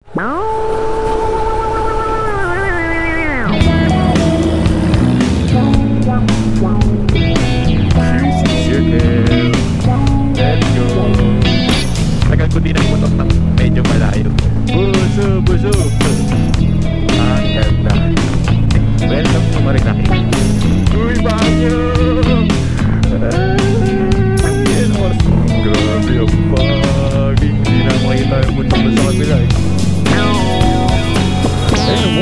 Tagal ko din nagputok ng medyo malayo. Buso, buso. Ang ganda. Welcome to Marinaki. Uy, bagyo! Grabe ang pag. Hindi na makita yung punta pa sa kabila eh. Ayun mo,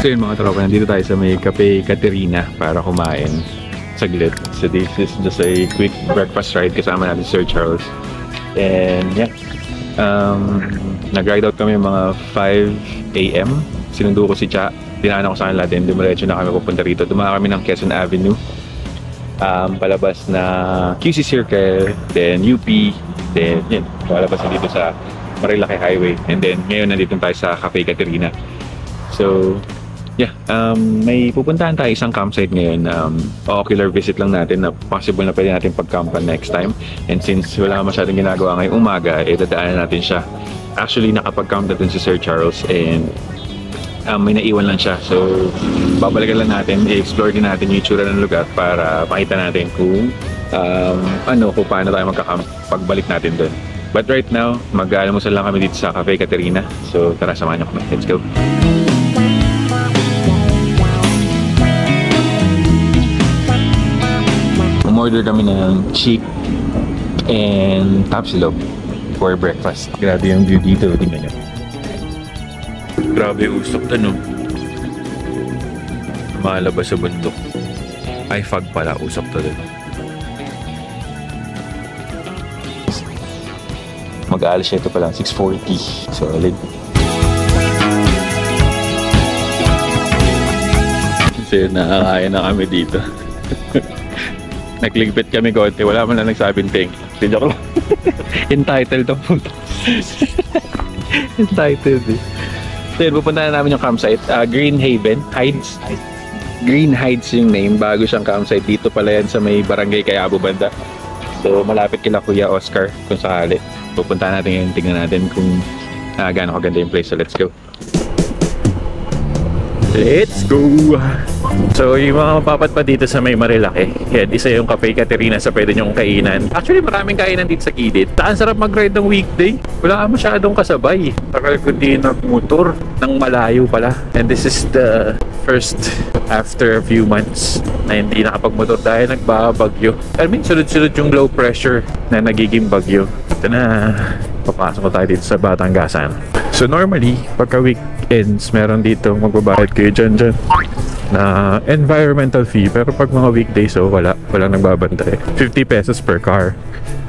so yun mga tropa, nandito tayo sa may Cafe Caterina para kumain saglit. So this is just a quick breakfast ride kasama natin Sir Charles. And yeah, nag-ride out kami mga 5 AM. Sinundo ko si Cha, dinaan ako sa kanila din, dumiretso na kami pupunta rito. Dumaan kami ng Quezon Avenue, palabas na QC Circle, then UP, then yun, palabas na dito sa Marilaki Highway. And then ngayon nandito tayo sa Cafe Caterina. So yeah, may pupuntahan tayo isang campsite ngayon. Ocular visit lang natin na possible na pwede natin pag-campan next time. And since wala masyadong ginagawa ngayong umaga, dadaanan natin siya. Actually, nakapag-camp na dun si Sir Charles and may naiwan lang siya. So, babalikan lang natin, i-explore din natin yung itsura ng lugar para makita natin kung kung paano tayo magka-camp pagbalik natin dun. But right now, mag-almusal lang kami dito sa Cafe Caterina. So, tara, samahan niyo kami. Let's go! Order kami ng chick and tapsilog for breakfast. Grabe yung view dito, tingnan nyo. Grabe usok to, no? Malabas sa bundok. Ay, fog pala, usok to dun. Mag-aalis siya ito pa lang, 6:40. Solid. Kasi nakakain na kami dito. Nagligpit kami konti, wala man lang nagsabing thank you. Joke lang. Entitled to po. Entitled eh. So yun, pupunta na namin yung campsite. Green Haven Heights. Green Heights yung name. Bago siyang campsite. Dito pala yan sa may barangay Cayabo banda. So malapit kila Kuya Oscar kung sakali. Pupunta natin yun, tingnan natin kung gaano kaganda yung place. So let's go. Let's go! So yung mga mapapat pa dito sa may Marilaki, yan, isa yung Cafe Caterina sa pwede nyong kainan. Actually maraming kainan dito sa gilid. Saan sarap mag-ride ng weekday? Wala ka masyadong kasabay. Takal ko din nag-motor ng malayo pala. And this is the first after a few months na hindi nakapag-motor dahil nagbabagyo. I mean, sunod-sunod yung low pressure na nagiging bagyo. Ito na, papasok ko tayo dito sa Batanggasan. So normally, pagka weekends, meron dito magbabayad kayo dyan na environmental fee. Pero pag mga weekdays, so walang nagbabantay. 50 pesos per car.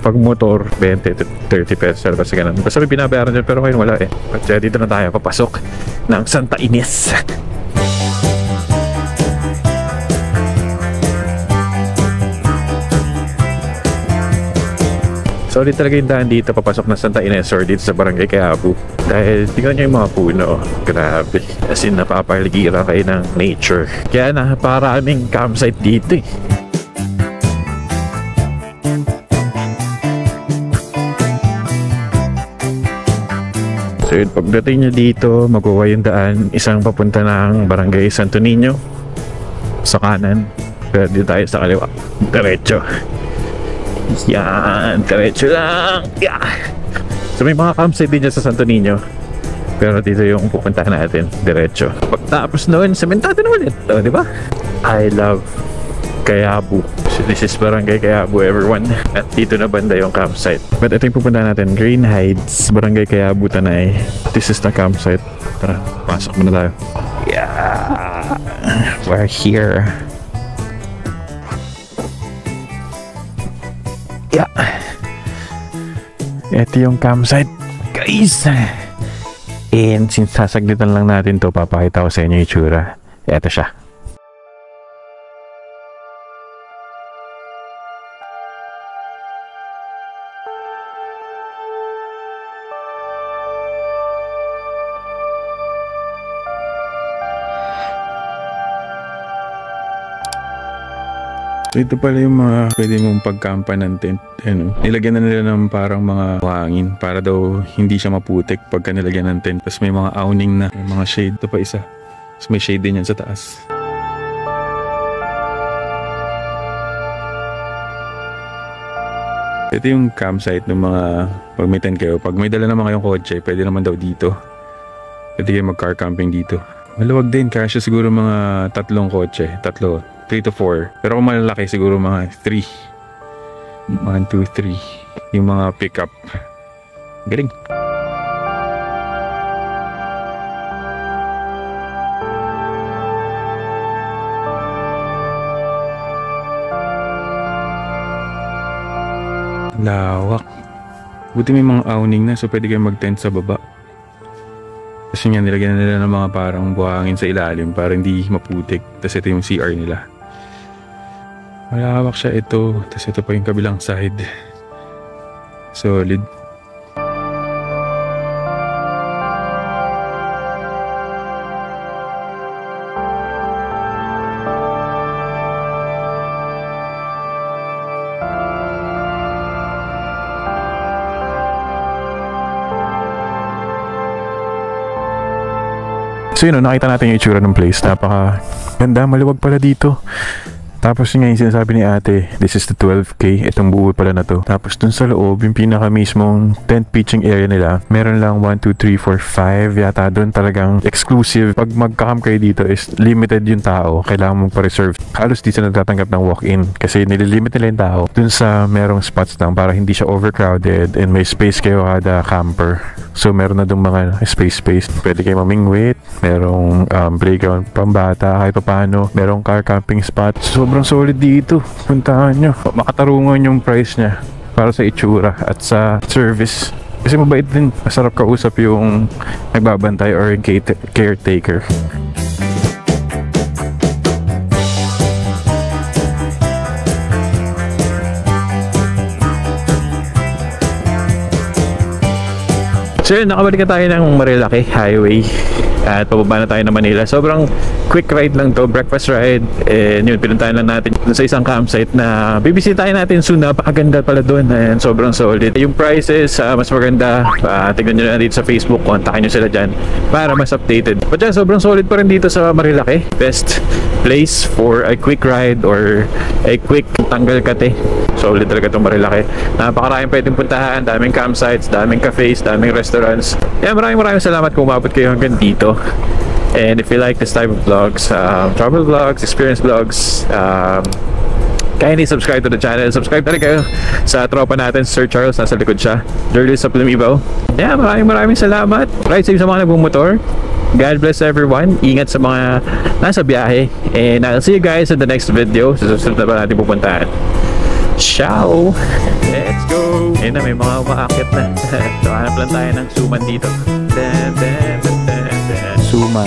Pag motor, 20 to 30 pesos. Basta ganun. Basta may binabayaran dyan, pero ngayon wala eh. Kaya dito na tayo papasok ng Santa Ines. Solid talaga yung daan dito papasok na Santa Ines or dito sa Barangay Cayabo. Dahil tingnan nyo yung mga puno. Grabe. As in napapaligira kayo ng nature. Kaya naparaming campsite dito eh. So yun, pagdating nyo dito, magwawa yung daan. Isang papunta ng Barangay Santo Niño. Sa kanan. Pero dito tayo sa kaliwa. Diretso. Yan, diretso lang. Yeah. So may mga campsite din dyan sa Santo Niño. Pero dito yung pupuntahan natin, diretso. Pagtapos noon, sementado na ulit. O, di ba? I love Cayabo. So this is Barangay Cayabo, everyone. At dito na banda yung campsite. But ito yung pupuntahan natin, Green Heights, Barangay Cayabo, Tanay. This is the campsite. Tara, pasok muna tayo. Yeah, we're here. Yeah. Ito yung campsite, guys. And since sasaglitan lang natin to, papakita ko sa inyo yung itsura. Ito siya. So ito pala yung mga pwede mong pagkampa ng tent. Ano, nilagyan na nila ng parang mga hangin para daw hindi siya maputik pagka nilagyan ng tent. Tapos may mga awning na, may mga shade. Ito pa isa. Tapos may shade din yan sa taas. Ito yung campsite ng mga pag may tent kayo. Pag may dala naman kayong kotse, pwede naman daw dito. Pwede kayo mag-car camping dito. Maluwag din, kasya siguro mga 3 kotse. 3 to 4. Pero kung malalaki siguro mga 3. 1, 2, 3. Yung mga pickup. Galing. Lawak. Buti may mga awning na so pwede kayo mag-tent sa baba. Kasi nga nilagyan na nila ng mga parang buhangin sa ilalim para hindi maputik. Tapos ito yung CR nila. Malawak siya ito. Tapos ito pa yung kabilang side. Solid. So yun, nakita natin yung itsura ng place. Napaka ganda, maluwag pala dito. Tapos yun nga yung sinasabi ni ate, this is the 12K, itong buo pala na to. Tapos dun sa loob, yung pinaka mismong tent pitching area nila, meron lang 1, 2, 3, 4, 5 yata dun talagang exclusive. Pag magka-camp kayo dito is limited yung tao, kailangan mong pa-reserve. Halos di sila nagtatanggap ng walk-in kasi nililimit nila yung tao dun sa merong spots lang para hindi siya overcrowded and may space kayo kada camper. So meron na dun mga space. Pwede kayo mamingwit, merong playground pambata, kahit pa paano, merong car camping spot. Sobrang solid dito. Puntahan nyo. Makatarungan yung price niya para sa itsura at sa service. Kasi mabait din. Masarap kausap yung nagbabantay or yung caretaker. So yun, nakabalik na tayo ng Marilaki Highway at pababa na tayo ng Manila. Sobrang quick ride lang to, breakfast ride, and yun, pinuntahan lang natin sa isang campsite na bibisitahin natin soon. Napakaganda pala doon and sobrang solid. Yung prices, mas maganda, tignan nyo na dito sa Facebook, kontakin nyo sila dyan para mas updated. But yeah, sobrang solid pa rin dito sa Marilaki. Best place for a quick ride or a quick tanggal kate. Solid talaga itong Marilaki. Napakaraming pwedeng puntahan, daming campsites, daming cafes, daming restaurants. Kaya maraming salamat kung umabot kayo hanggang dito. And if you like this type of vlogs, travel vlogs, experience vlogs, kindly subscribe to the channel. Subscribe na rin kayo sa tropa natin, Sir Charles, nasa likod siya. Julius sa Plumibaw. Yeah, maraming salamat. Ride safe sa mga nagmumotor. God bless everyone. Ingat sa mga nasa biyahe. And I'll see you guys in the next video. Susunod na ba natin pupuntahan? Ciao! Let's go! Ayun na, may mga umaakit na. So, hanap lang tayo ng suman dito. Suman.